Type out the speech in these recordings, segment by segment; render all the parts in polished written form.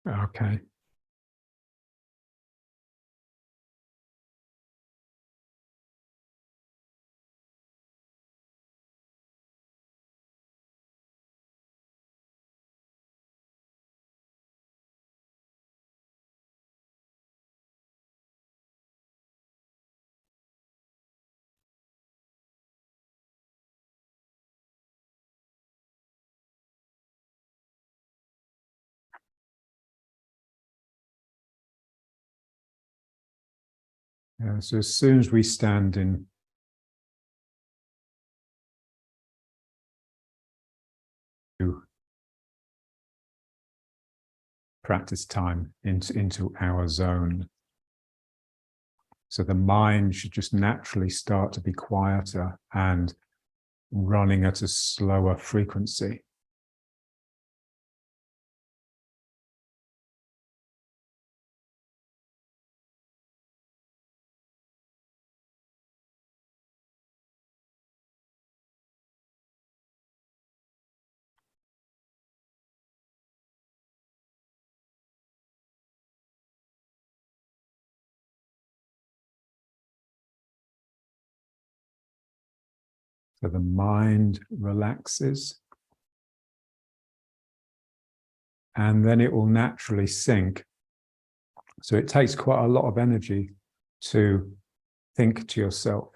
Okay. So as soon as we stand in practice time into our zone, so the mind should just naturally start to be quieter and running at a slower frequency. So the mind relaxes, and then it will naturally sink. So it takes quite a lot of energy to think to yourself.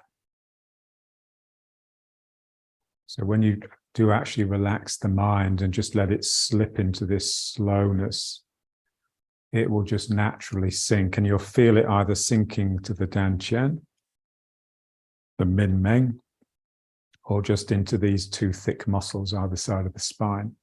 So when you do actually relax the mind and just let it slip into this slowness, it will just naturally sink, and you'll feel it either sinking to the dantian, the min meng, or just into these two thick muscles either side of the spine.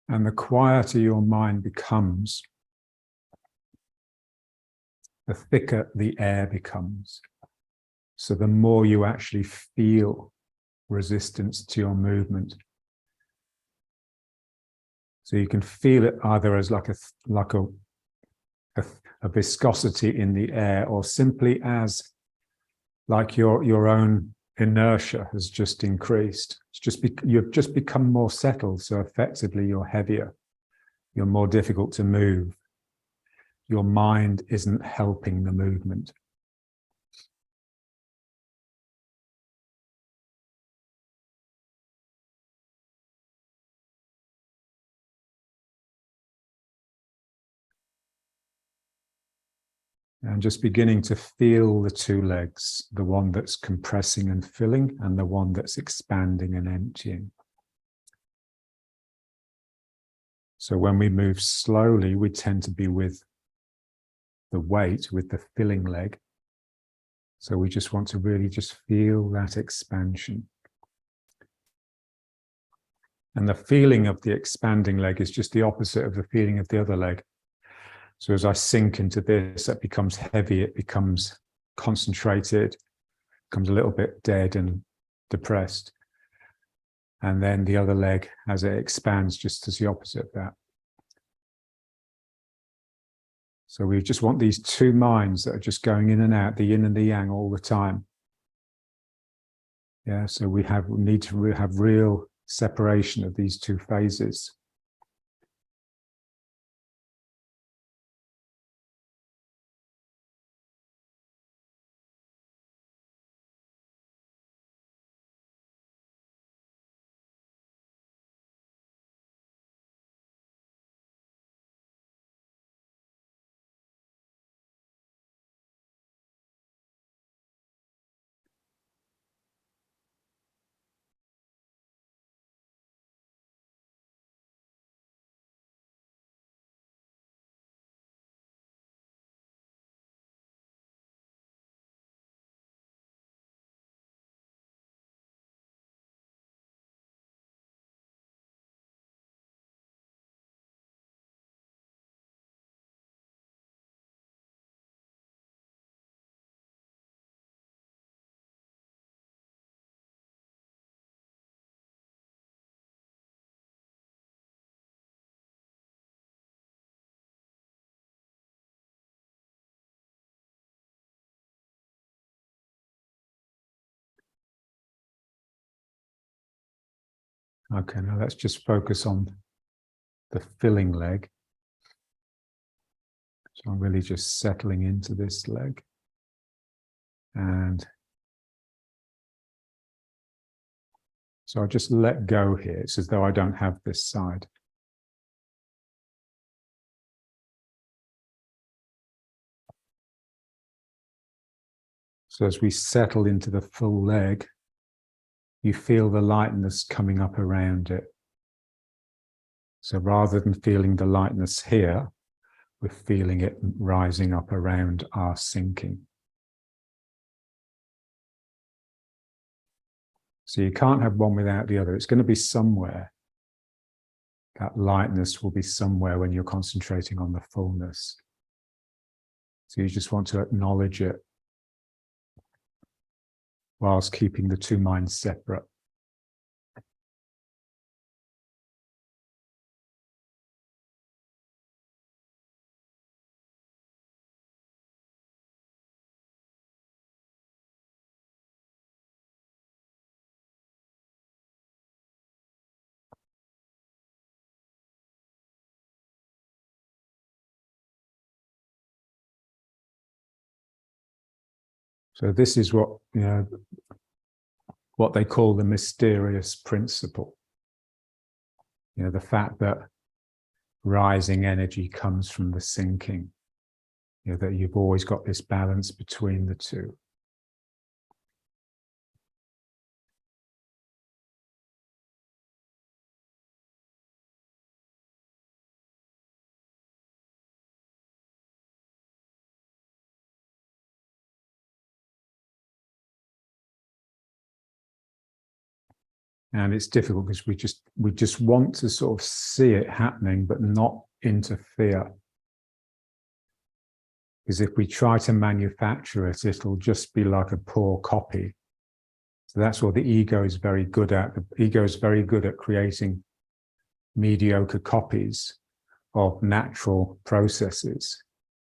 And the quieter your mind becomes, the thicker the air becomes. So the more you actually feel resistance to your movement. So you can feel it either as like a viscosity in the air, or simply as like your own inertia has just increased. You've just become more settled. So effectively you're heavier. You're more difficult to move. Your mind isn't helping the movement. And just beginning to feel the two legs, the one that's compressing and filling, and the one that's expanding and emptying. So when we move slowly, we tend to be with the weight, with the filling leg. So we just want to really just feel that expansion. And the feeling of the expanding leg is just the opposite of the feeling of the other leg. So as I sink into this, it becomes heavy, it becomes concentrated, becomes a little bit dead and depressed. And then the other leg, as it expands, just as the opposite of that. So we just want these two minds that are just going in and out, the yin and the yang all the time. Yeah, so we need to have real separation of these two phases. Okay, now let's just focus on the filling leg. So I'm really just settling into this leg. And so I just let go here. It's as though I don't have this side. So as we settle into the full leg, you feel the lightness coming up around it. So rather than feeling the lightness here, we're feeling it rising up around our sinking. So you can't have one without the other. It's going to be somewhere. That lightness will be somewhere when you're concentrating on the fullness. So you just want to acknowledge it whilst keeping the two minds separate. So this is what, what they call the mysterious principle. The fact that rising energy comes from the sinking. That you've always got this balance between the two. And it's difficult because we just want to sort of see it happening, but not interfere. Because if we try to manufacture it, it'll just be like a poor copy. So that's what the ego is very good at. The ego is very good at creating mediocre copies of natural processes.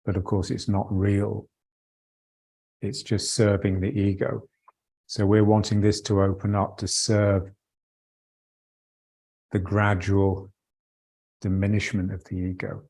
But of course, it's not real. It's just serving the ego. So we're wanting this to open up to serve the gradual diminishment of the ego.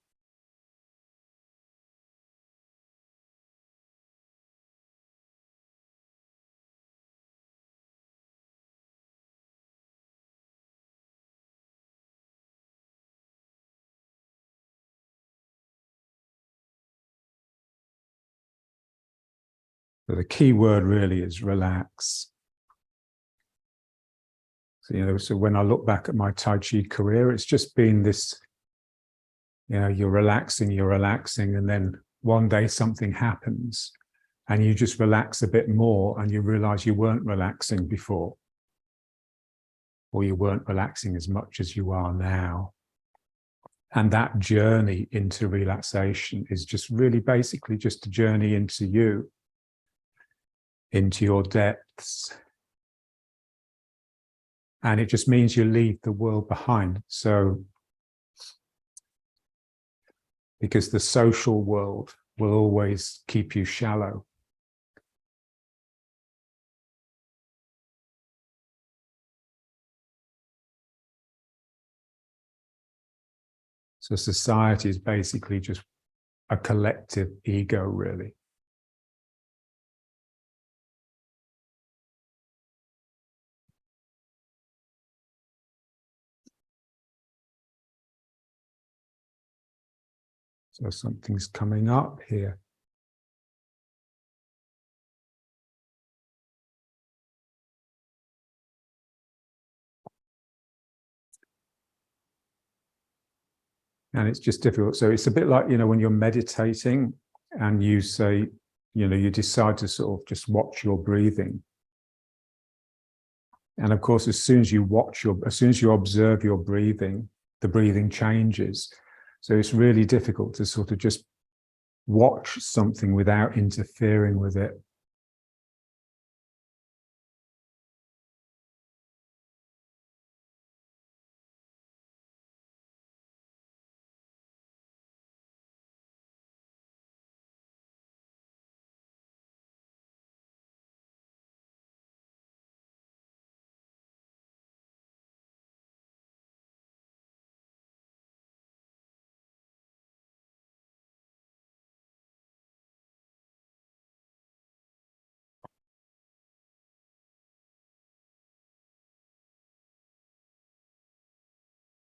But the key word really is relax. So, so when I look back at my Tai Chi career, it's just been this, you're relaxing, and then one day something happens and you just relax a bit more and you realize you weren't relaxing before, or you weren't relaxing as much as you are now. And that journey into relaxation is just really basically just a journey into you, into your depths. And it just means you leave the world behind. So, because the social world will always keep you shallow. So society is basically just a collective ego, really. So something's coming up here. And it's just difficult. So it's a bit like, when you're meditating and you say, you decide to sort of just watch your breathing. And of course, as soon as you observe your breathing, the breathing changes. So it's really difficult to sort of just watch something without interfering with it.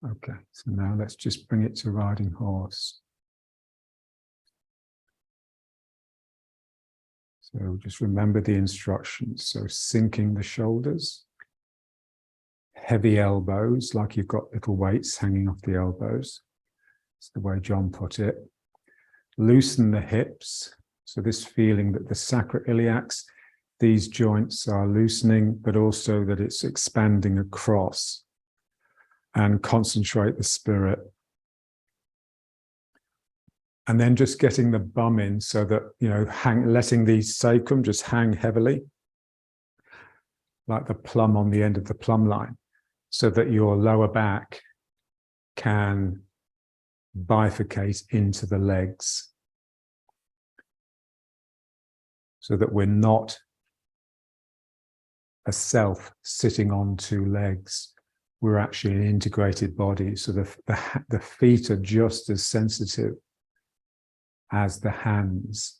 Okay, so now let's just bring it to riding horse. So just remember the instructions. So sinking the shoulders, heavy elbows, like you've got little weights hanging off the elbows. That's the way John put it. Loosen the hips. So this feeling that the sacroiliacs, these joints are loosening, but also that it's expanding across, and concentrate the spirit. And then just getting the bum in so that, you know, letting the sacrum just hang heavily, like the plum on the end of the plumb line, so that your lower back can bifurcate into the legs, so that we're not a self sitting on two legs. We're actually an integrated body. So the feet are just as sensitive as the hands.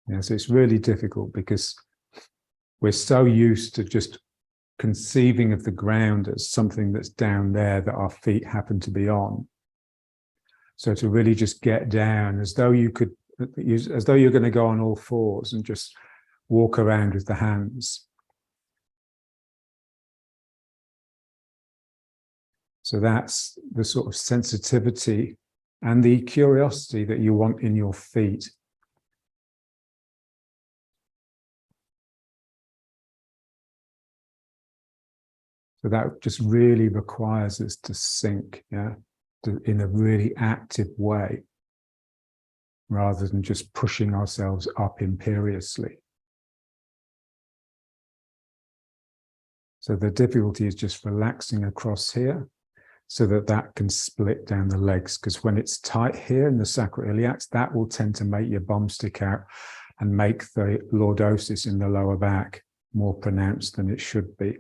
Yeah, so it's really difficult because we're so used to just conceiving of the ground as something that's down there that our feet happen to be on. So to really just get down as though you're going to go on all fours and just walk around with the hands. So that's the sort of sensitivity and the curiosity that you want in your feet. So that just really requires us to sink, yeah, in a really active way, rather than just pushing ourselves up imperiously. So the difficulty is just relaxing across here so that that can split down the legs, because when it's tight here in the sacroiliacs, that will tend to make your bum stick out and make the lordosis in the lower back more pronounced than it should be.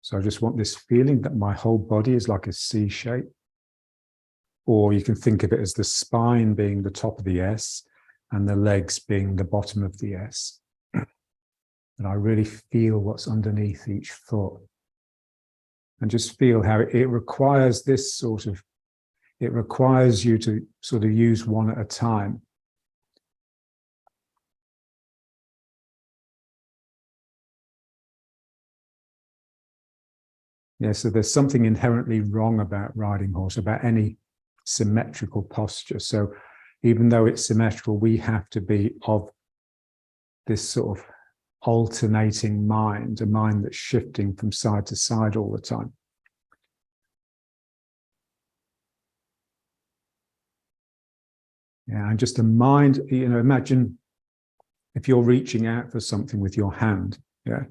So I just want this feeling that my whole body is like a C shape, or you can think of it as the spine being the top of the S and the legs being the bottom of the S. And I really feel what's underneath each foot. And just feel how it requires this sort of, it requires you to sort of use one at a time. Yeah, so there's something inherently wrong about riding horse, about any symmetrical posture. So even though it's symmetrical, we have to be of this sort of alternating mind, a mind that's shifting from side to side all the time. Yeah, and just a mind, you know, imagine if you're reaching out for something with your hand, yeah,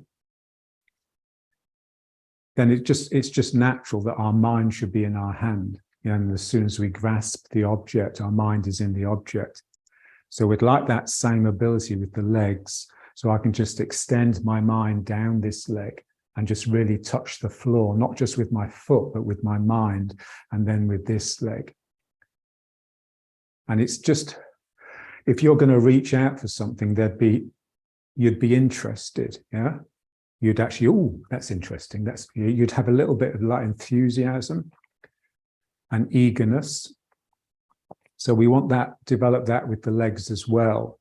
then it's just natural that our mind should be in our hand. You know, and as soon as we grasp the object, our mind is in the object. So we'd like that same ability with the legs. So I can just extend my mind down this leg and just really touch the floor, not just with my foot, but with my mind, and then with this leg. And it's just, if you're going to reach out for something, you'd be interested, yeah? You'd actually, oh, that's interesting. You'd have a little bit of like enthusiasm and eagerness. So we want that, develop that with the legs as well.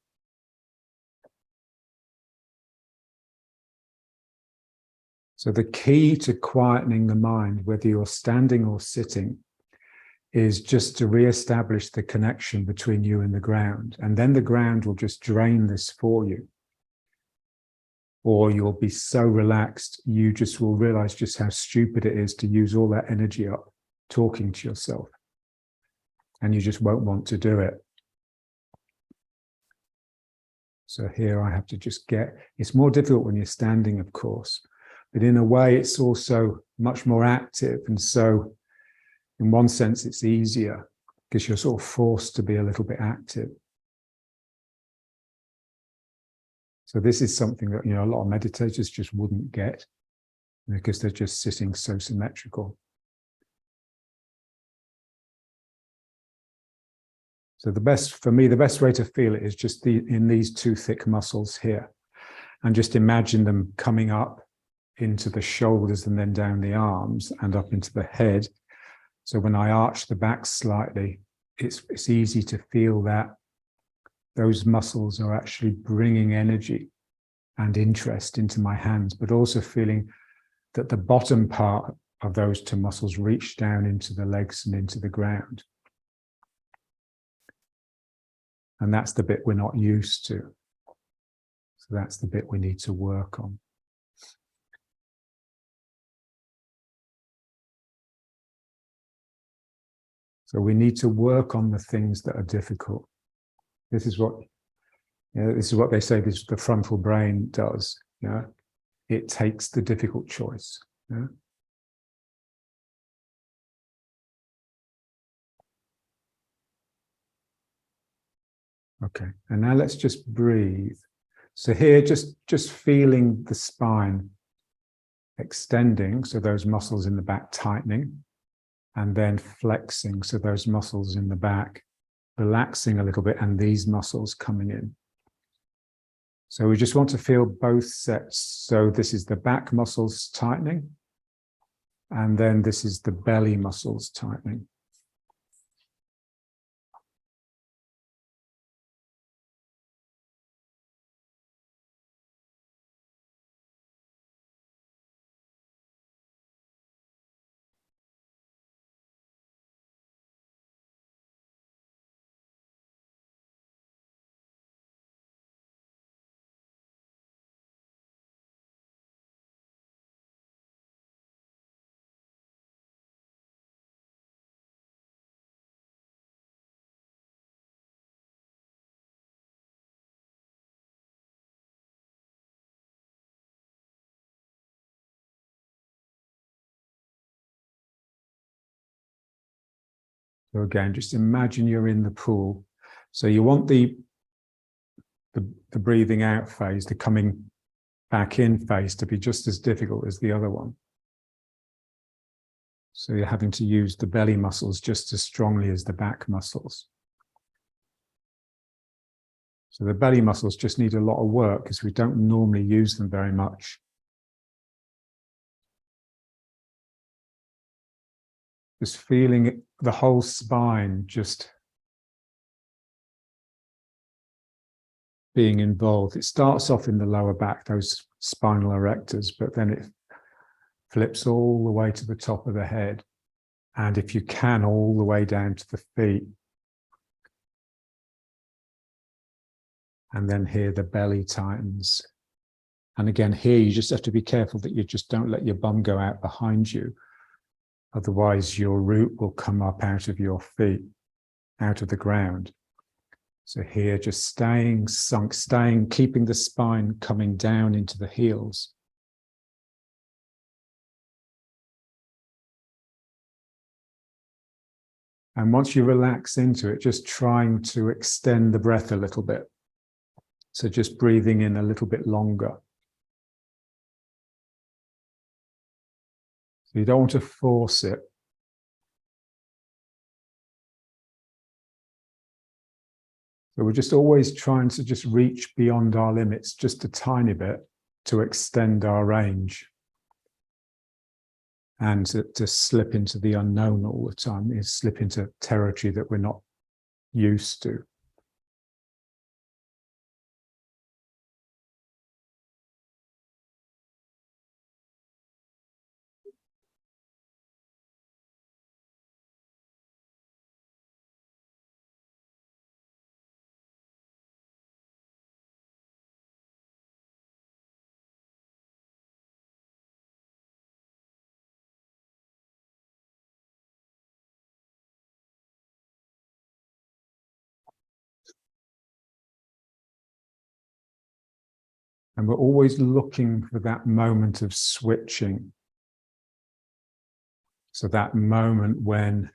So the key to quietening the mind, whether you're standing or sitting, is just to re-establish the connection between you and the ground. And then the ground will just drain this for you. Or you'll be so relaxed, you just will realize just how stupid it is to use all that energy up talking to yourself. And you just won't want to do it. So here I have to just it's more difficult when you're standing, of course, but in a way it's also much more active. And so in one sense, it's easier because you're sort of forced to be a little bit active. So this is something that, you know, a lot of meditators just wouldn't get because they're just sitting so symmetrical. So for me, the best way to feel it is just in these two thick muscles here. And just imagine them coming up into the shoulders and then down the arms and up into the head. So when I arch the back slightly, it's easy to feel that those muscles are actually bringing energy and interest into my hands, but also feeling that the bottom part of those two muscles reach down into the legs and into the ground. And that's the bit we're not used to. So that's the bit we need to work on. So we need to work on the things that are difficult. This is what they say the frontal brain does. It takes the difficult choice. Okay, and now let's just breathe. So here, just feeling the spine extending, so those muscles in the back tightening, and then flexing, so those muscles in the back relaxing a little bit, and these muscles coming in. So we just want to feel both sets. So this is the back muscles tightening, and then this is the belly muscles tightening. So again, just imagine you're in the pool. So you want the breathing out phase, the coming back in phase, to be just as difficult as the other one. So you're having to use the belly muscles just as strongly as the back muscles. So the belly muscles just need a lot of work because we don't normally use them very much. Just feeling the whole spine just being involved. It starts off in the lower back, those spinal erectors, but then it flips all the way to the top of the head. And if you can, all the way down to the feet. And then here the belly tightens. And again, here you just have to be careful that you just don't let your bum go out behind you. Otherwise, your root will come up out of your feet, out of the ground. So here, just staying sunk, keeping the spine coming down into the heels. And once you relax into it, just trying to extend the breath a little bit. So just breathing in a little bit longer. So you don't want to force it. So we're just always trying to just reach beyond our limits just a tiny bit to extend our range. And to slip into the unknown all the time, is slip into territory that we're not used to. And we're always looking for that moment of switching. So that moment when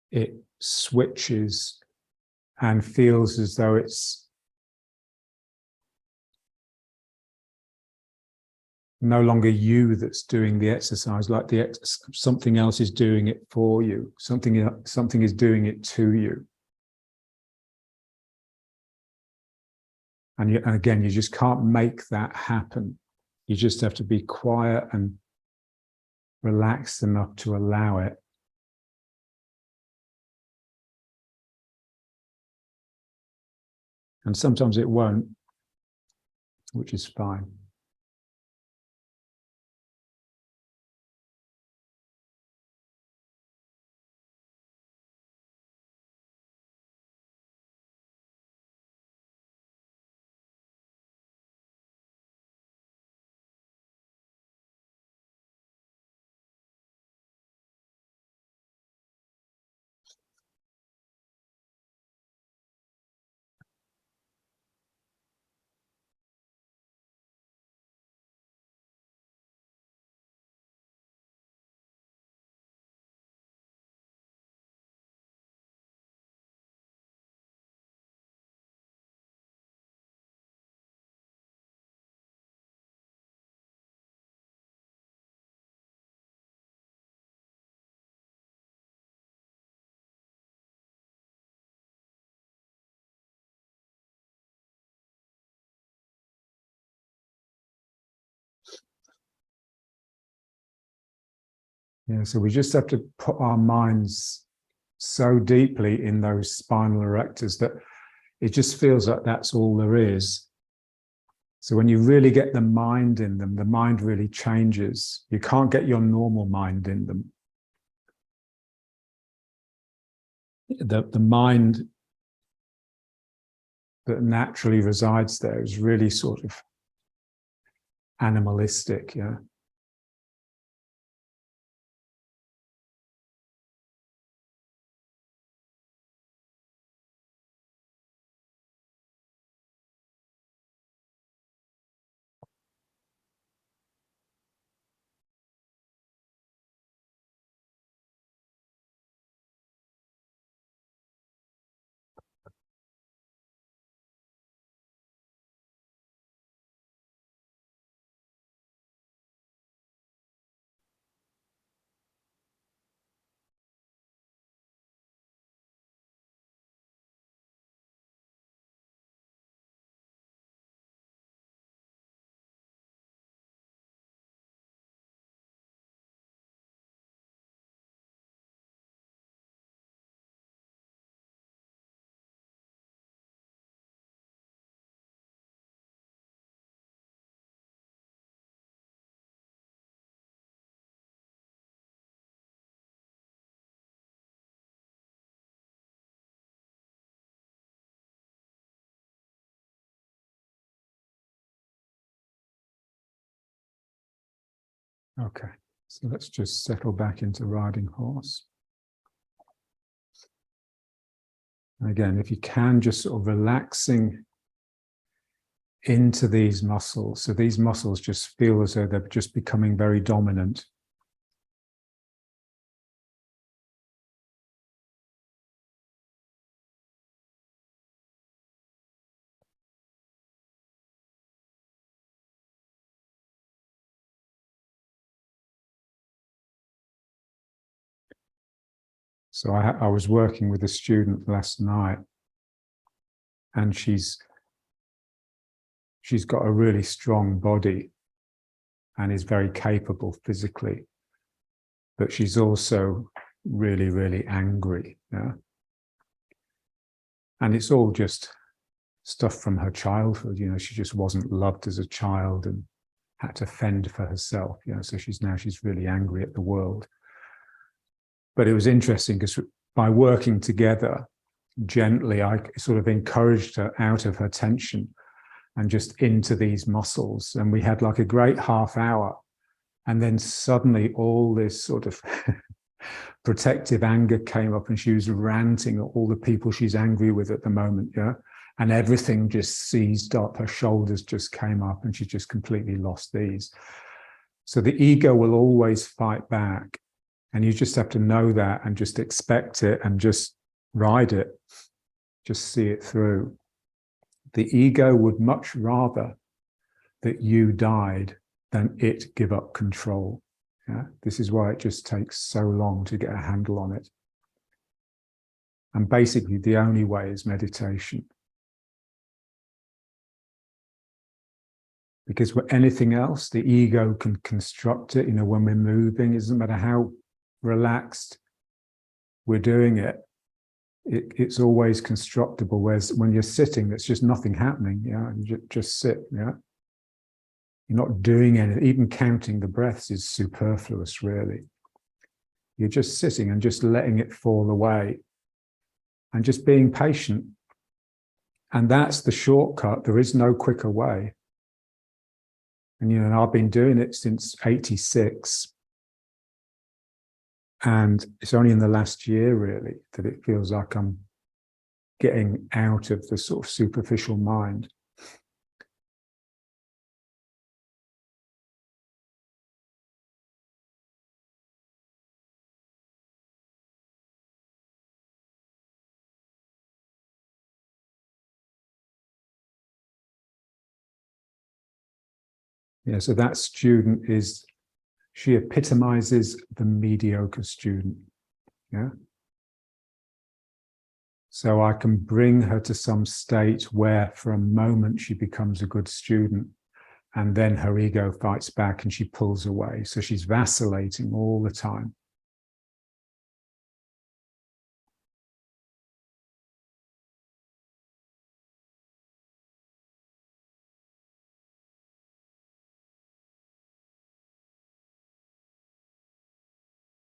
it switches and feels as though it's no longer you that's doing the exercise, like something else is doing it for you. Something is doing it to you. And again, you just can't make that happen. You just have to be quiet and relaxed enough to allow it. And sometimes it won't, which is fine. Yeah, so we just have to put our minds so deeply in those spinal erectors that it just feels like that's all there is. So when you really get the mind in them, the mind really changes. You can't get your normal mind in them. The mind that naturally resides there is really sort of animalistic, yeah. Okay, so let's just settle back into riding horse. And again, if you can, just sort of relaxing into these muscles. So these muscles just feel as though they're just becoming very dominant. So I was working with a student last night, and she's got a really strong body and is very capable physically, but she's also really, really angry. Yeah? And it's all just stuff from her childhood. You know, she just wasn't loved as a child and had to fend for herself. You know, so she's really angry at the world. But it was interesting because by working together gently, I sort of encouraged her out of her tension and just into these muscles. And we had like a great half hour. And then suddenly all this sort of protective anger came up, and she was ranting at all the people she's angry with at the moment. Yeah. And everything just seized up. Her shoulders just came up and she just completely lost these. So the ego will always fight back. And you just have to know that and just expect it and just ride it. Just see it through. The ego would much rather that you died than it give up control. Yeah? This is why it just takes so long to get a handle on it. And basically the only way is meditation. Because with anything else, the ego can construct it. You know, when we're moving, it doesn't matter how relaxed we're doing it, it's always constructible. Whereas when you're sitting, there's just nothing happening. Yeah, you just sit. Yeah, you're not doing anything. Even counting the breaths is superfluous, really. You're just sitting and just letting it fall away, and just being patient. And that's the shortcut. There is no quicker way. And, you know, I've been doing it since '86. And it's only in the last year, really, that it feels like I'm getting out of the sort of superficial mind. Yeah, so that student she epitomizes the mediocre student. Yeah. So I can bring her to some state where for a moment she becomes a good student, and then her ego fights back and she pulls away. So she's vacillating all the time.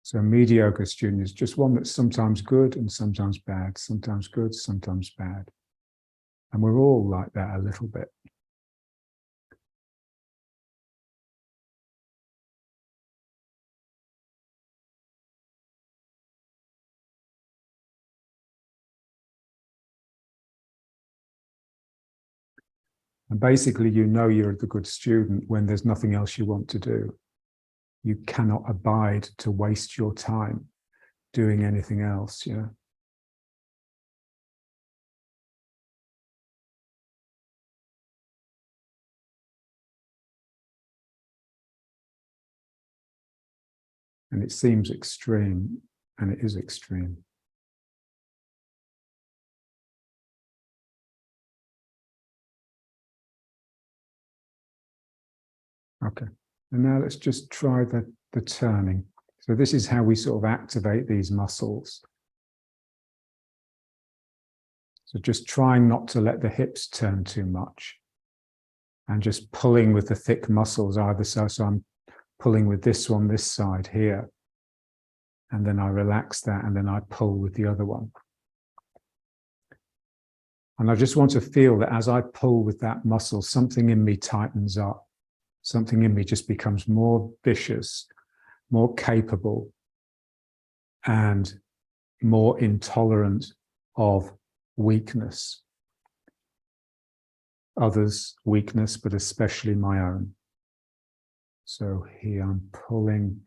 So a mediocre student is just one that's sometimes good and sometimes bad, sometimes good, sometimes bad. And we're all like that a little bit. And basically, you know you're the good student when there's nothing else you want to do. You cannot abide to waste your time doing anything else, you know. And it seems extreme, and it is extreme. Okay, and now let's just try the turning. So this is how we sort of activate these muscles. So just trying not to let the hips turn too much, and just pulling with the thick muscles either side. So I'm pulling with this one, this side here, and then I relax that, and then I pull with the other one. And I just want to feel that as I pull with that muscle, something in me tightens up. Something in me just becomes more vicious, more capable, and more intolerant of weakness. Others' weakness, but especially my own. So here I'm pulling.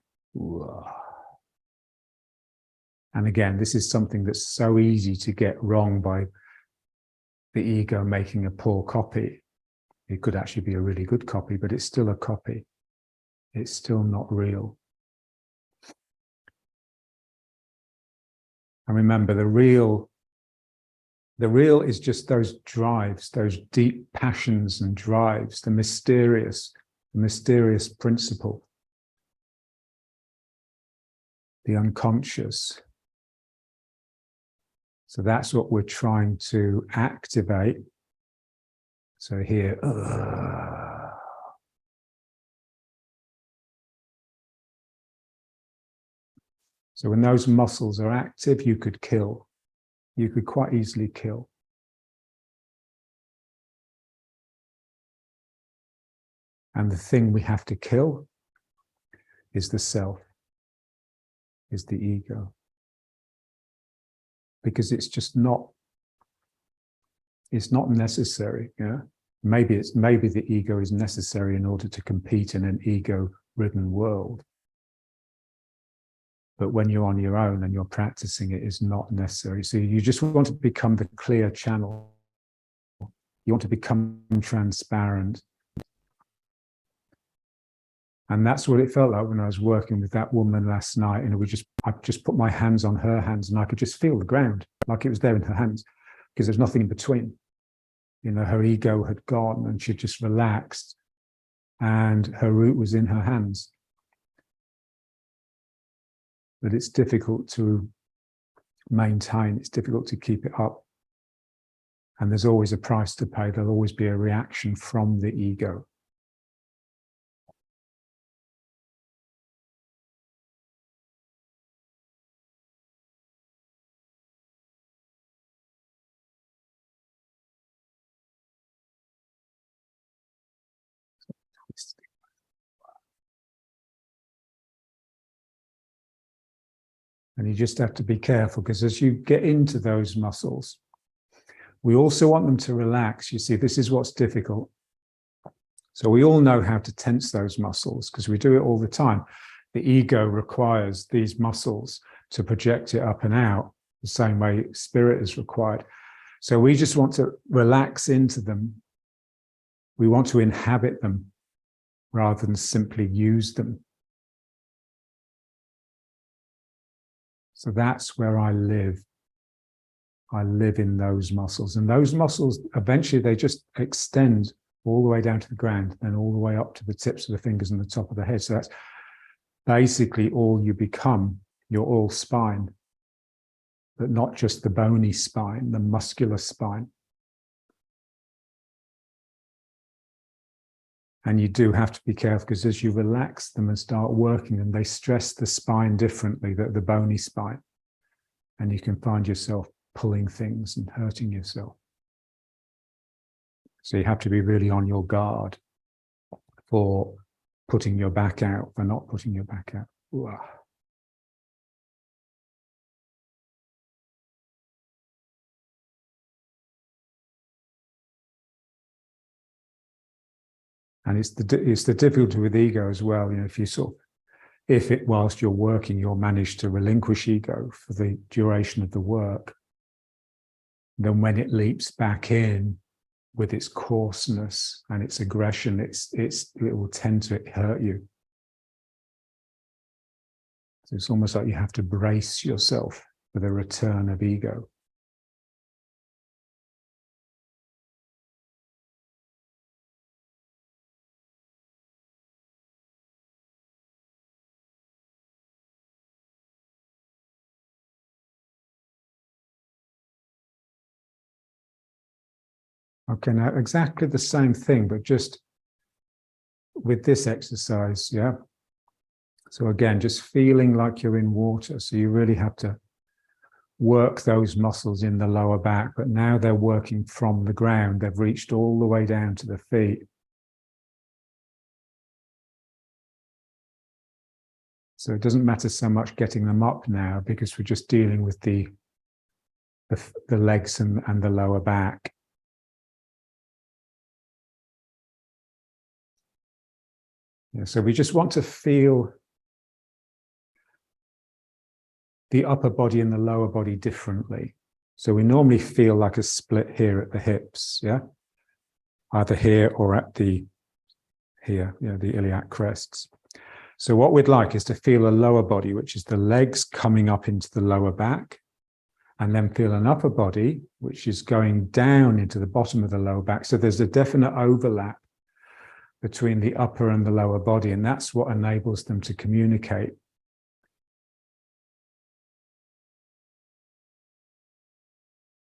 And again, this is something that's so easy to get wrong by the ego making a poor copy. It could actually be a really good copy, but it's still a copy. It's still not real. And remember, the real is just those drives, those deep passions and drives, the mysterious principle, the unconscious. So that's what we're trying to activate. So here, so when those muscles are active, you could kill. You could quite easily kill. And the thing we have to kill is the self, is the ego. Because it's just not, it's not necessary. Yeah. Maybe the ego is necessary in order to compete in an ego-ridden world. But when you're on your own and you're practicing, it is not necessary. So you just want to become the clear channel. You want to become transparent. And that's what it felt like when I was working with that woman last night. And I just put my hands on her hands, and I could just feel the ground, like it was there in her hands, because there's nothing in between. You know, her ego had gone and she just relaxed. and her root was in her hands. But it's difficult to maintain, it's difficult to keep it up. And there's always a price to pay. There'll always be a reaction from the ego. And you just have to be careful, because as you get into those muscles, we also want them to relax. You see, this is what's difficult. So we all know how to tense those muscles because we do it all the time. The ego requires these muscles to project it up and out the same way spirit is required. So we just want to relax into them. We want to inhabit them rather than simply use them. So that's where I live. I live in those muscles. And those muscles, eventually they just extend all the way down to the ground, then all the way up to the tips of the fingers and the top of the head. So that's basically all you become. You're all spine, but not just the bony spine, the muscular spine. And you do have to be careful, because as you relax them and start working them, they stress the spine differently, the bony spine. And you can find yourself pulling things and hurting yourself. So you have to be really on your guard for putting your back out, for not putting your back out. Ooh. And it's the difficulty with ego as well. You know, if whilst you're working, you'll manage to relinquish ego for the duration of the work, then when it leaps back in with its coarseness and its aggression, it will tend to hurt you. So it's almost like you have to brace yourself for the return of ego. Okay, now exactly the same thing, but just with this exercise, yeah? So again, just feeling like you're in water. So you really have to work those muscles in the lower back, but now they're working from the ground. They've reached all the way down to the feet. So it doesn't matter so much getting them up now, because we're just dealing with the legs and the lower back. Yeah, so we just want to feel the upper body and the lower body differently. So we normally feel like a split here at the hips, yeah? Either here or at here, the iliac crests. So what we'd like is to feel a lower body, which is the legs coming up into the lower back, and then feel an upper body, which is going down into the bottom of the lower back. So there's a definite overlap between the upper and the lower body, and that's what enables them to communicate.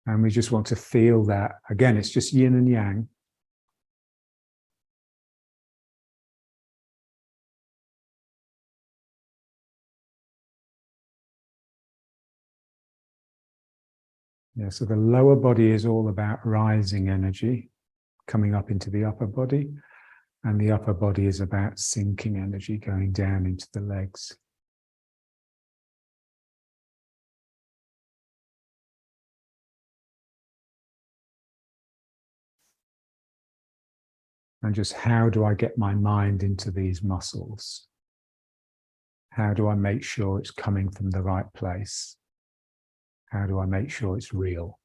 And we just want to feel that. Again, it's just yin and yang. Yeah, so the lower body is all about rising energy, coming up into the upper body, and the upper body is about sinking energy, going down into the legs. And just how do I get my mind into these muscles? How do I make sure it's coming from the right place? How do I make sure it's real?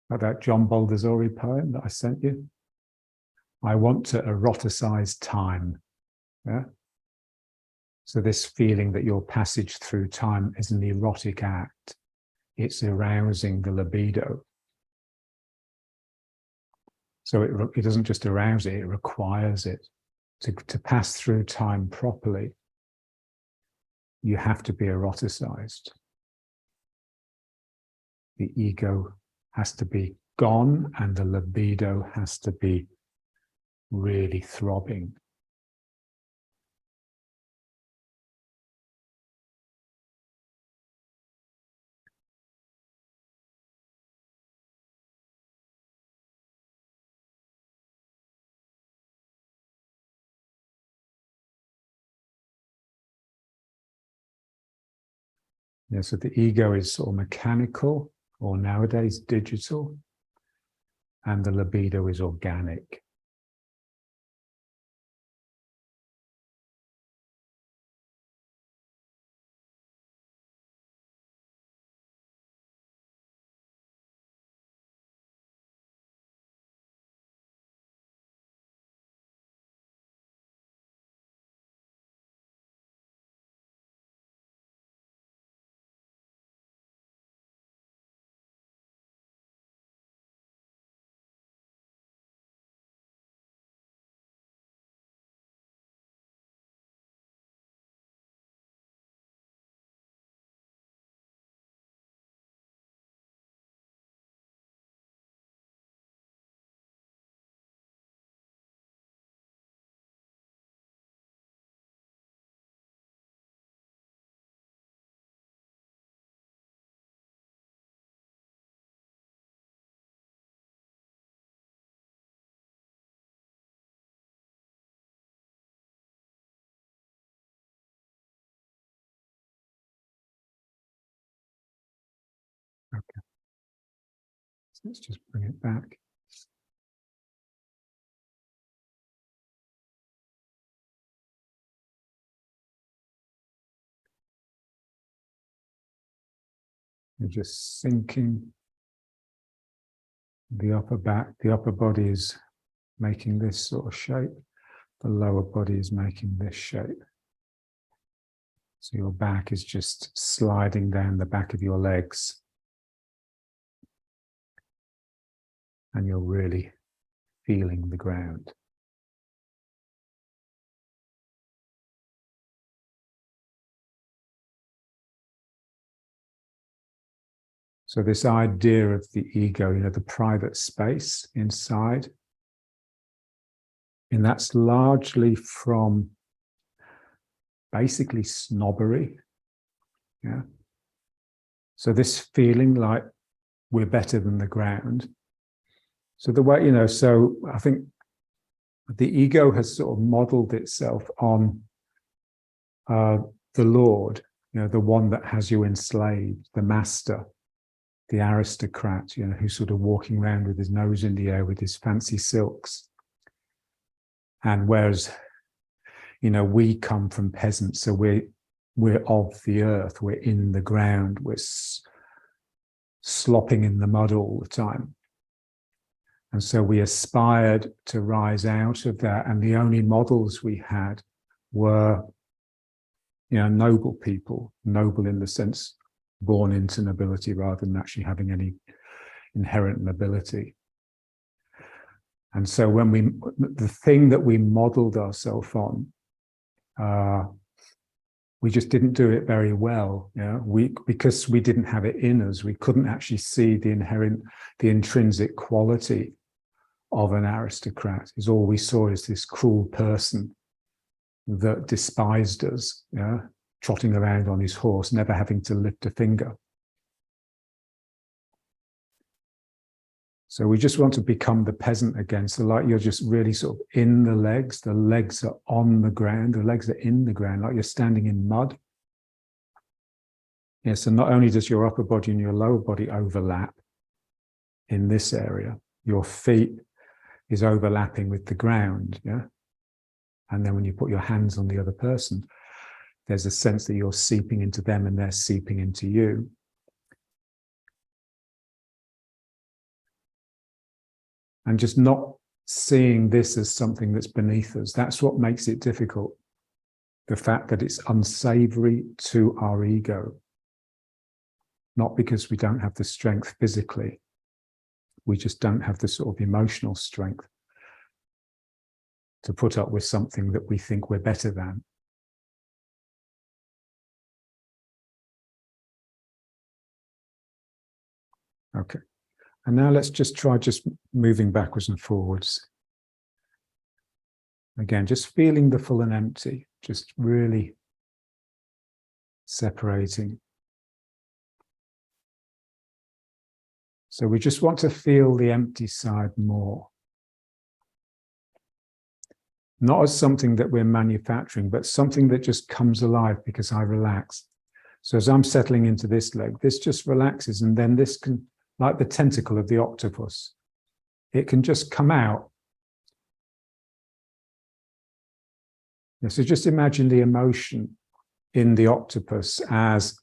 Like that John Baldessari poem that I sent you. I want to eroticize time. Yeah? So this feeling that your passage through time is an erotic act, it's arousing the libido. So it doesn't just arouse it, it requires it. To pass through time properly, you have to be eroticized. The ego has to be gone and the libido has to be really throbbing. Yeah, so the ego is sort of mechanical, or nowadays digital, and the libido is organic. Okay, so let's just bring it back. You're just sinking the upper back. The upper body is making this sort of shape. The lower body is making this shape. So your back is just sliding down the back of your legs. And you're really feeling the ground. So this idea of the ego, the private space inside, and that's largely from basically snobbery. Yeah. So this feeling like we're better than the ground. So the way, so I think the ego has sort of modeled itself on the Lord, the one that has you enslaved, the master, the aristocrat, who's sort of walking around with his nose in the air with his fancy silks. And whereas, we come from peasants, so we're of the earth, we're in the ground, we're slopping in the mud all the time. And so we aspired to rise out of that. And the only models we had were, noble people, noble in the sense born into nobility rather than actually having any inherent nobility. And so the thing that we modeled ourselves on, we just didn't do it very well. Because we didn't have it in us, we couldn't actually see the intrinsic quality of an aristocrat. Is all we saw is this cruel person that despised us, trotting around on his horse, never having to lift a finger. So we just want to become the peasant again. So like you're just really sort of in the legs are on the ground, the legs are in the ground, like you're standing in mud. Yeah, so not only does your upper body and your lower body overlap in this area, your feet is overlapping with the ground, yeah? And then when you put your hands on the other person, there's a sense that you're seeping into them and they're seeping into you. And just not seeing this as something that's beneath us. That's what makes it difficult. the fact that it's unsavory to our ego, not because we don't have the strength physically, we just don't have the sort of emotional strength to put up with something that we think we're better than. Okay, and now let's just try moving backwards and forwards. Again, just feeling the full and empty, just really separating. So we just want to feel the empty side more. Not as something that we're manufacturing, but something that just comes alive because I relax. So as I'm settling into this leg, this just relaxes, and then this can, like the tentacle of the octopus, it can just come out. So just imagine the emotion in the octopus as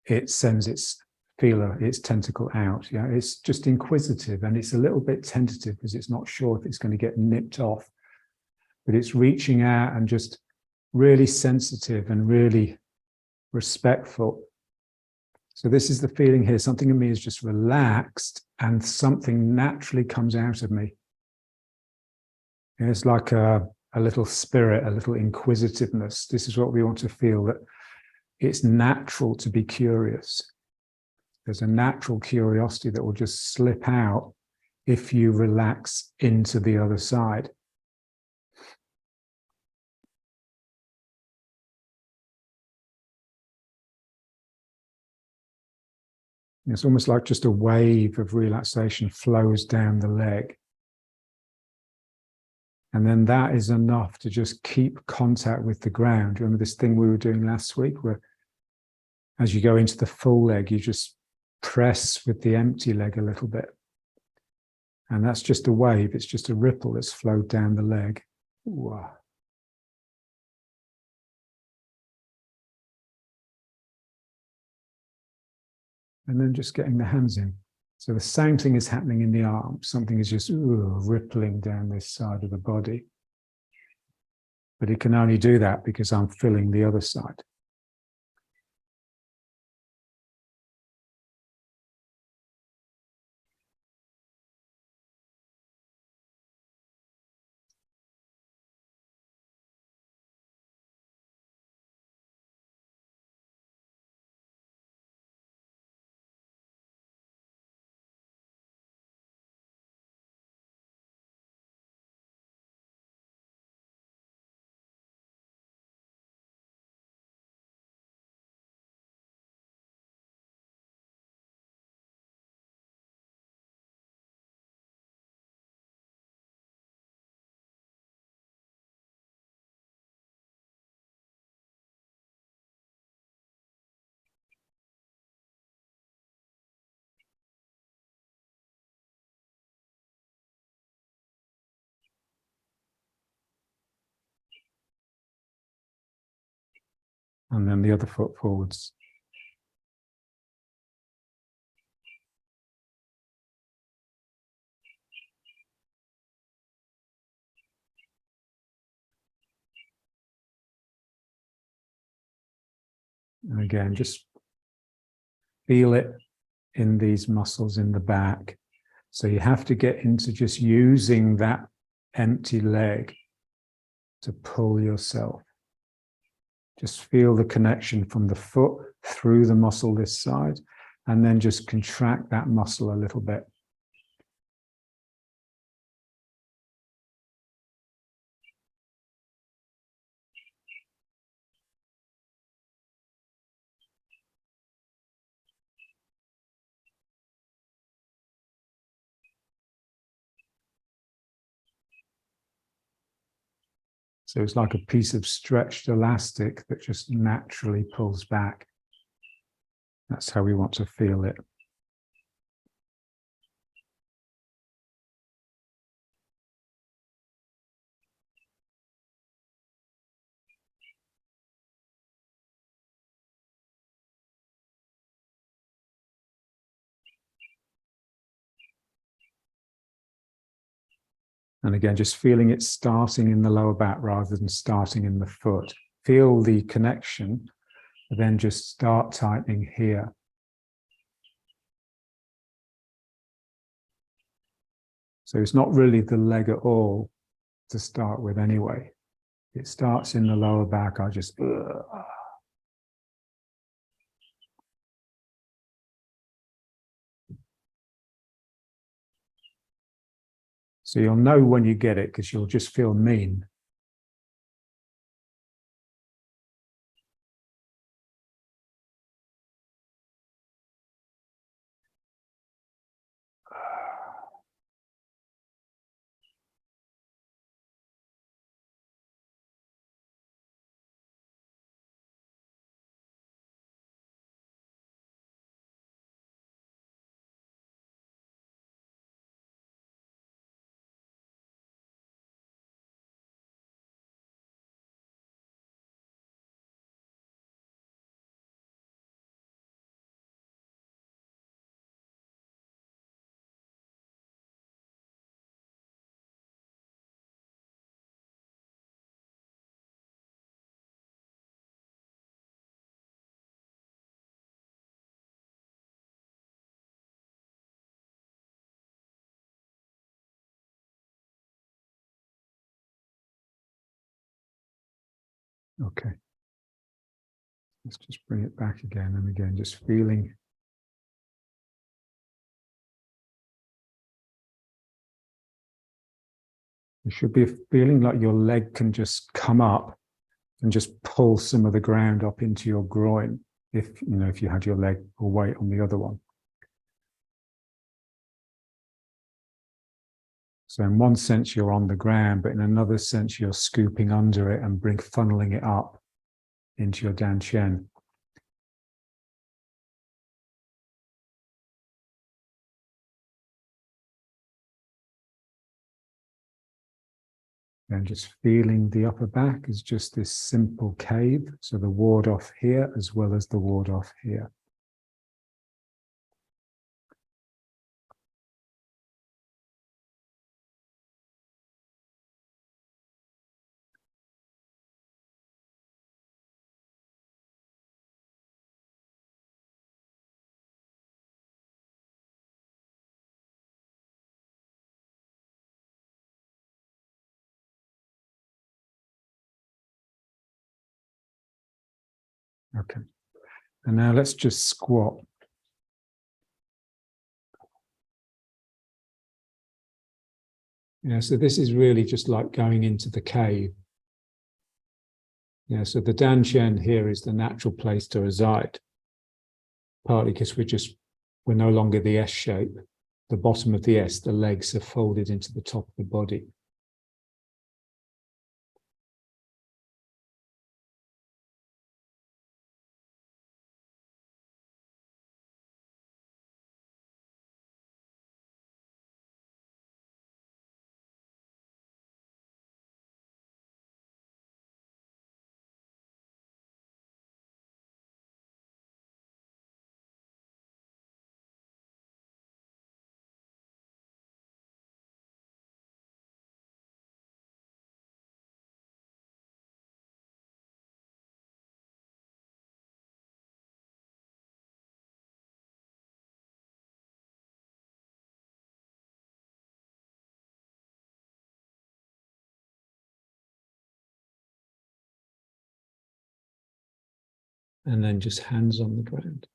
it sends its feeler, its tentacle out. Yeah, it's just inquisitive, and it's a little bit tentative because it's not sure if it's going to get nipped off, but it's reaching out and just really sensitive and really respectful. So this is the feeling here. Something in me is just relaxed, and something naturally comes out of me. It's like a little spirit, a little inquisitiveness. This is what we want to feel, that it's natural to be curious. There's a natural curiosity that will just slip out if you relax into the other side. It's almost like just a wave of relaxation flows down the leg. And then that is enough to just keep contact with the ground. Remember this thing we were doing last week, where as you go into the full leg, you just press with the empty leg a little bit. And that's just a wave. It's just a ripple that's flowed down the leg. Wow. And then just getting the hands in. So the same thing is happening in the arm. Something is just rippling down this side of the body. But it can only do that because I'm filling the other side. And then the other foot forwards. And again, just feel it in these muscles in the back. So you have to get into just using that empty leg to pull yourself. Just feel the connection from the foot through the muscle this side, and then just contract that muscle a little bit. So it's like a piece of stretched elastic that just naturally pulls back. That's how we want to feel it. And again, just feeling it starting in the lower back rather than starting in the foot. Feel the connection, and then just start tightening here. So it's not really the leg at all to start with anyway. It starts in the lower back. I just... So you'll know when you get it because you'll just feel mean. Okay. Let's just bring it back again and again, just feeling. You should be feeling like your leg can just come up and just pull some of the ground up into your groin if you had your leg or weight on the other one. So in one sense you're on the ground, but in another sense you're scooping under it and funneling it up into your dantian. And just feeling the upper back is just this simple cave. So the ward off here as well as the ward off here. Okay. And now let's just squat. Yeah, so this is really just like going into the cave. Yeah, so the dantian here is the natural place to reside, partly because we're no longer the S shape. The bottom of the S, the legs are folded into the top of the body. And then just hands on the ground.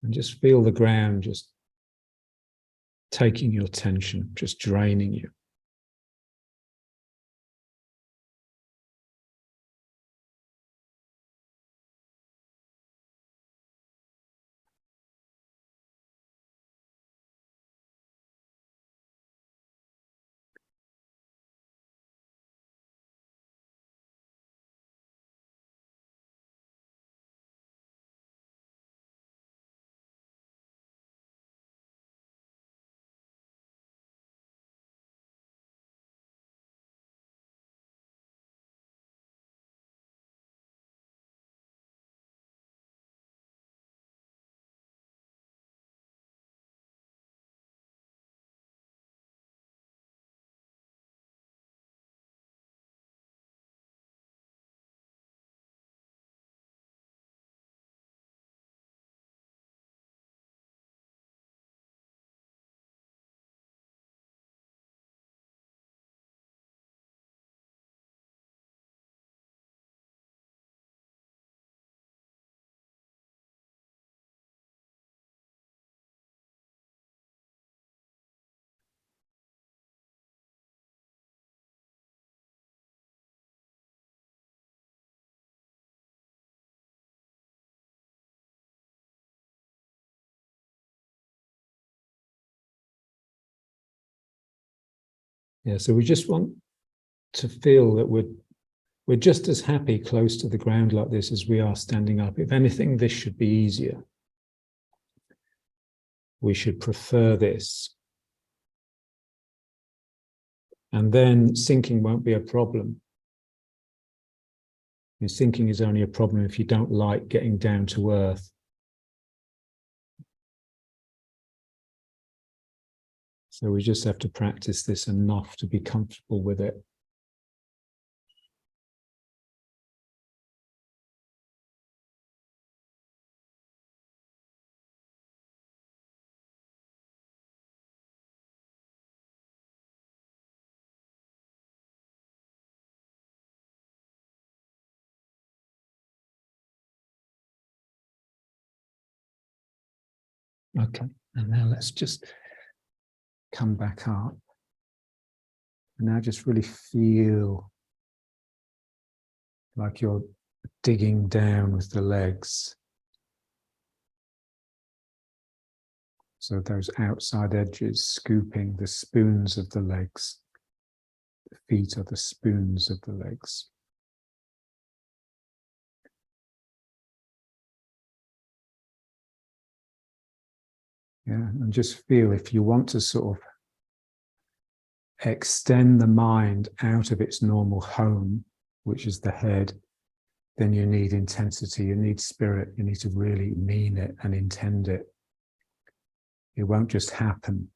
And just feel the ground just taking your tension, just draining you. Yeah, so we just want to feel that we're just as happy close to the ground like this as we are standing up. If anything, this should be easier. We should prefer this. And then sinking won't be a problem. And sinking is only a problem if you don't like getting down to earth. So we just have to practice this enough to be comfortable with it. Okay, and now let's just come back up. And now just really feel like you're digging down with the legs. So those outside edges scooping the spoons of the legs. The feet are the spoons of the legs. Yeah, and just feel if you want to sort of extend the mind out of its normal home, which is the head, then you need intensity, you need spirit, you need to really mean it and intend it. It won't just happen.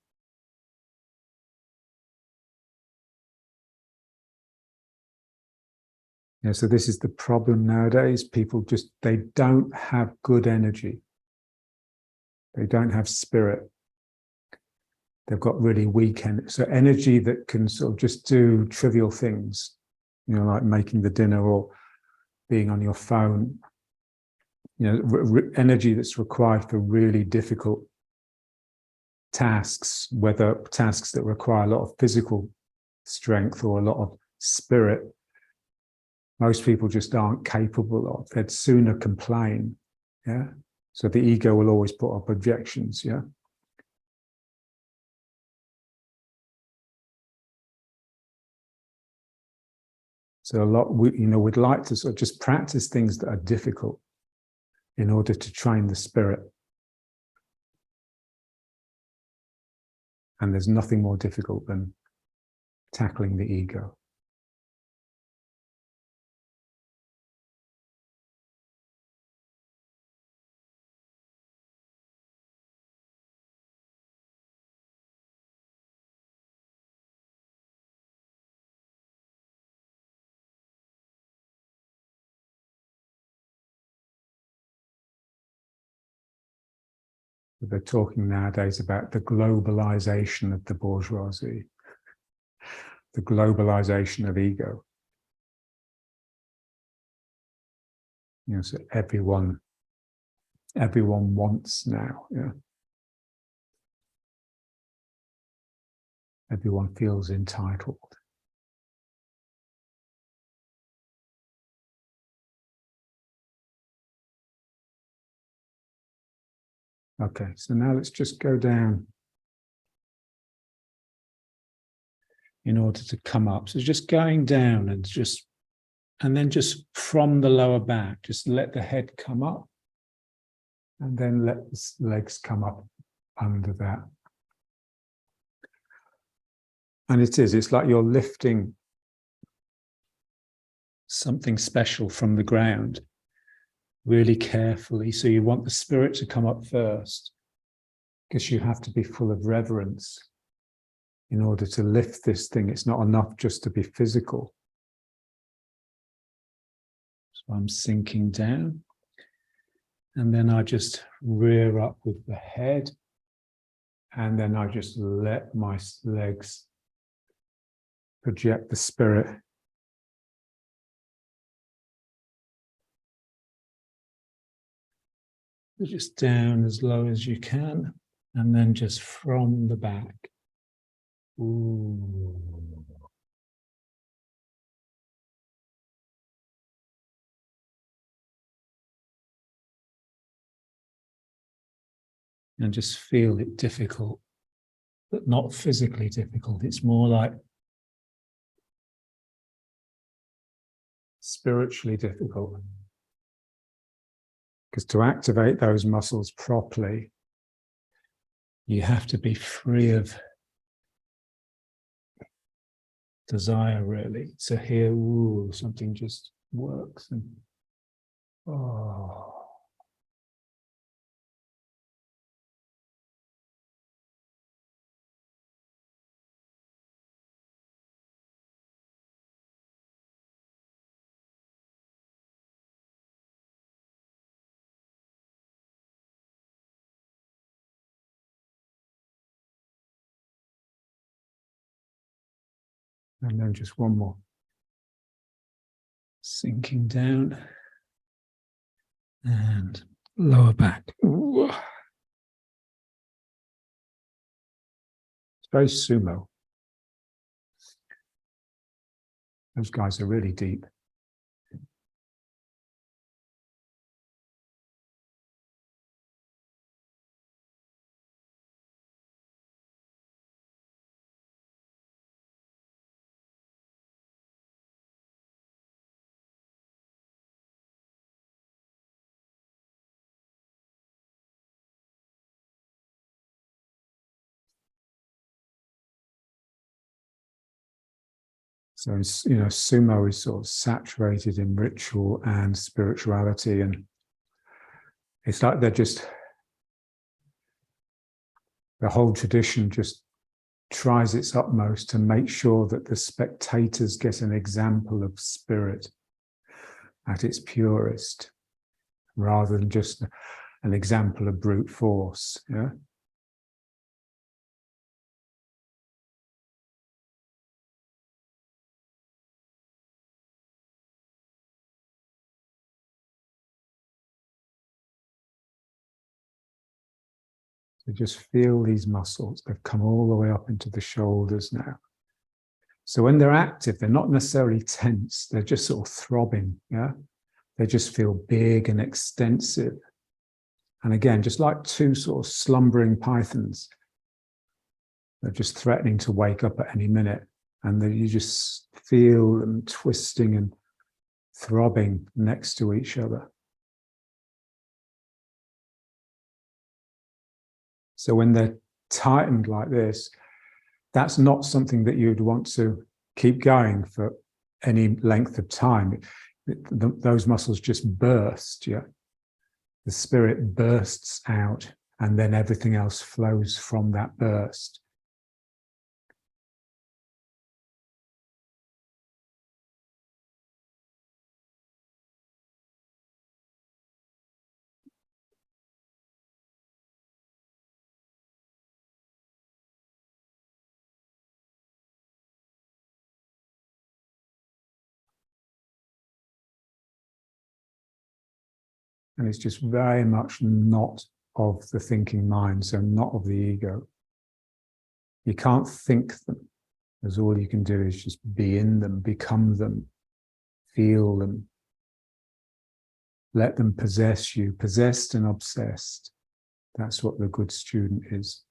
Yeah, so this is the problem nowadays. People just, they don't have good energy. They don't have spirit. They've got really weak energy. So energy that can sort of just do trivial things, you know, like making the dinner or being on your phone, you know, energy that's required for really difficult tasks, whether tasks that require a lot of physical strength or a lot of spirit, most people just aren't capable of. They'd sooner complain, yeah? So the ego will always put up objections, yeah? So a lot, we'd like to sort of just practice things that are difficult in order to train the spirit. And there's nothing more difficult than tackling the ego. They're talking nowadays about the globalization of the bourgeoisie, the globalization of ego. You know, so everyone wants now, yeah. Everyone feels entitled. Okay, so now let's just go down in order to come up. So just going down and then just from the lower back, just let the head come up and then let the legs come up under that. And it's like you're lifting something special from the ground really carefully. So you want the spirit to come up first because you have to be full of reverence in order to lift this thing. It's not enough just to be physical. So I'm sinking down and then I just rear up with the head and then I just let my legs project the spirit. Just down as low as you can and then just from the back. Ooh. And just feel it difficult, but not physically difficult. It's more like spiritually difficult. Because to activate those muscles properly, you have to be free of desire, really. So here, ooh, something just works. And oh. And then just one more. Sinking down. And lower back. Ooh. It's very sumo. Those guys are really deep. So, you know, sumo is sort of saturated in ritual and spirituality, and it's like they're just, the whole tradition just tries its utmost to make sure that the spectators get an example of spirit at its purest, rather than just an example of brute force. Yeah. So just feel these muscles. They've come all the way up into the shoulders now. So when they're active, they're not necessarily tense. They're just sort of throbbing. Yeah. They just feel big and extensive. And again, just like two sort of slumbering pythons, they're just threatening to wake up at any minute. And then you just feel them twisting and throbbing next to each other. So when they're tightened like this, that's not something that you'd want to keep going for any length of time. Those muscles just burst, yeah. The spirit bursts out, and then everything else flows from that burst. And it's just very much not of the thinking mind, so not of the ego. You can't think them, because all you can do is just be in them, become them, feel them. Let them possess you, possessed and obsessed. That's what the good student is.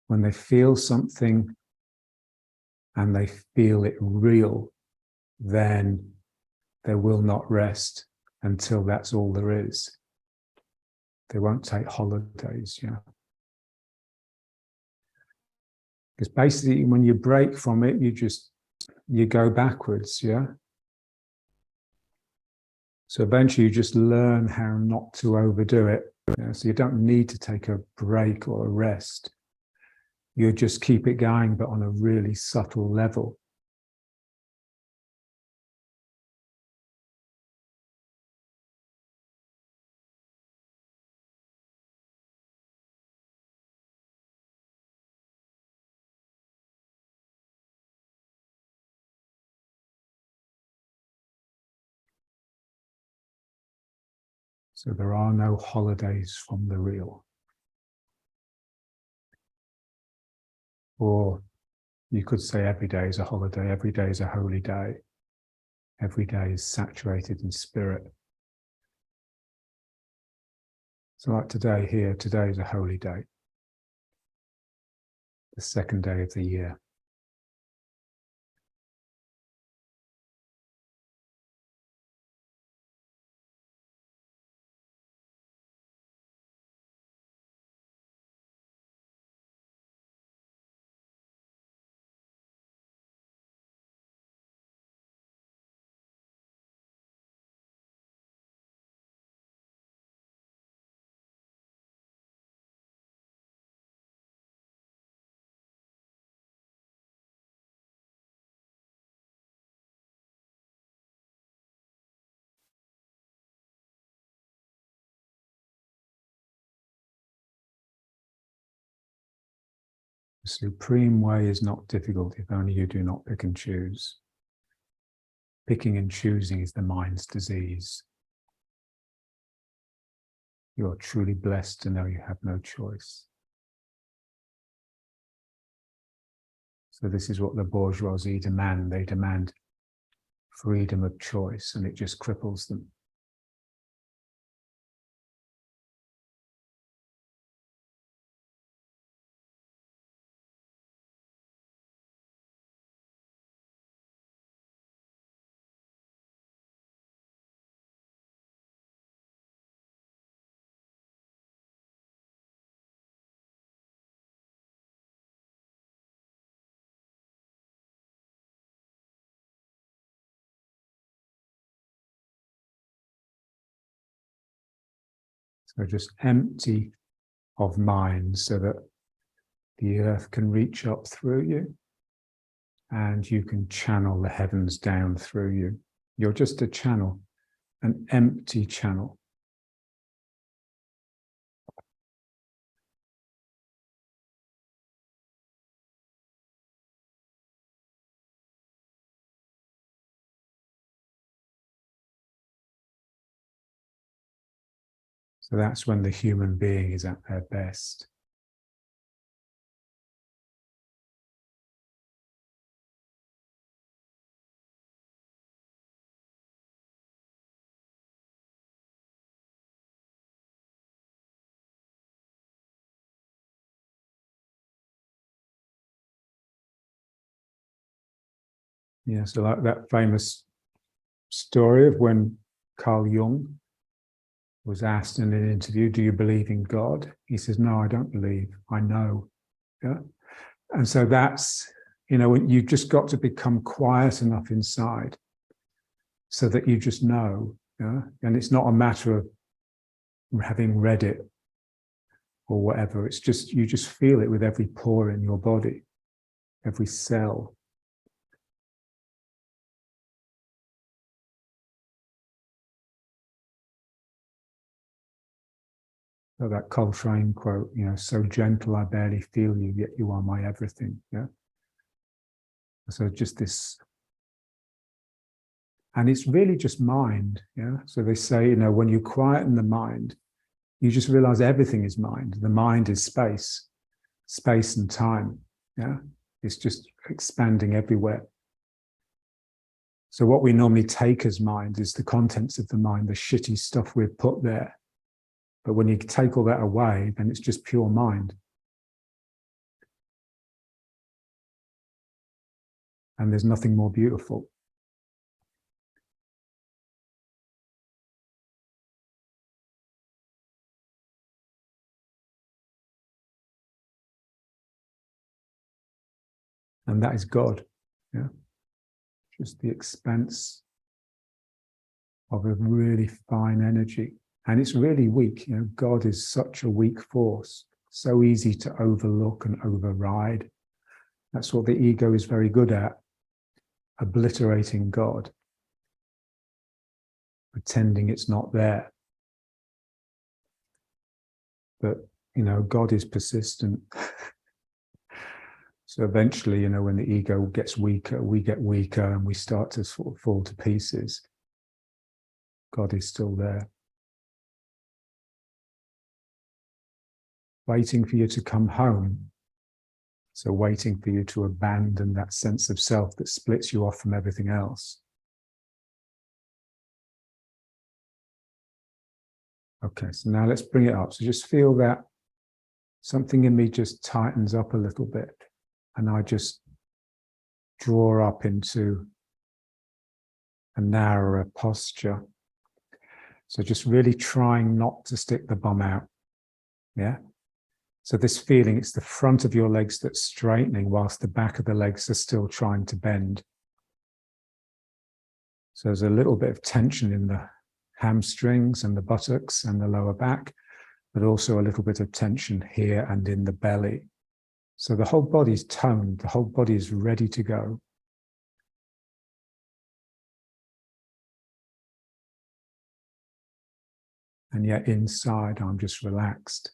When they feel something and they feel it real, then they will not rest until that's all there is. They won't take holidays, yeah. Because basically when you break from it, you go backwards, yeah. So eventually you just learn how not to overdo it. Yeah? So you don't need to take a break or a rest. You just keep it going, but on a really subtle level. So there are no holidays from the real. Or you could say every day is a holiday, every day is a holy day. Every day is saturated in spirit. So like today here, today is a holy day. The second day of the year. The supreme way is not difficult if only you do not pick and choose. Picking and choosing is the mind's disease. You are truly blessed to know you have no choice. So this is what the bourgeoisie demand. They demand freedom of choice, and it just cripples them. So just empty of mind so that the earth can reach up through you and you can channel the heavens down through you. You're just a channel, an empty channel. So that's when the human being is at their best. Yeah, so like that famous story of when Carl Jung was asked in an interview, do you believe in God? He says, no, I don't believe, I know. Yeah. And so that's, you just got to become quiet enough inside so that you just know. Yeah. And it's not a matter of having read it or whatever. It's just, you just feel it with every pore in your body, every cell. So that Coltrane quote, so gentle I barely feel you, yet you are my everything. Yeah. So just this, and it's really just mind. Yeah. So they say, when you quieten the mind, you just realize everything is mind. The mind is space and time. Yeah. It's just expanding everywhere. So what we normally take as mind is the contents of the mind, the shitty stuff we've put there. But when you take all that away, then it's just pure mind. And there's nothing more beautiful. And that is God. Yeah. Just the expanse of a really fine energy. And it's really weak. God is such a weak force, so easy to overlook and override. That's what the ego is very good at, obliterating God, pretending it's not there. But, God is persistent. So eventually, when the ego gets weaker, we get weaker and we start to sort of fall to pieces. God is still there, waiting for you to come home. So waiting for you to abandon that sense of self that splits you off from everything else. Okay, so now let's bring it up. So just feel that something in me just tightens up a little bit, and I just draw up into a narrower posture. So just really trying not to stick the bum out. Yeah. So this feeling, it's the front of your legs that's straightening whilst the back of the legs are still trying to bend. So there's a little bit of tension in the hamstrings and the buttocks and the lower back, but also a little bit of tension here and in the belly. So the whole body's toned, the whole body is ready to go. And yet inside, I'm just relaxed.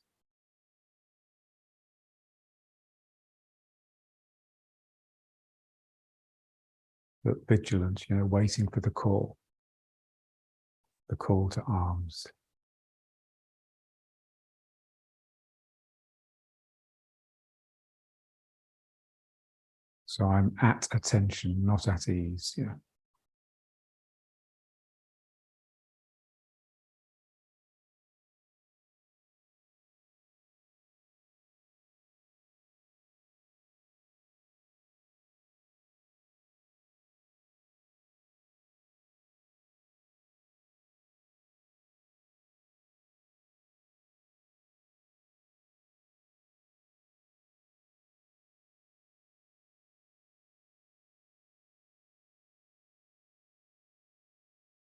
but vigilant, waiting for the call to arms. So I'm at attention, not at ease. Yeah.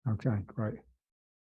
Okay, great.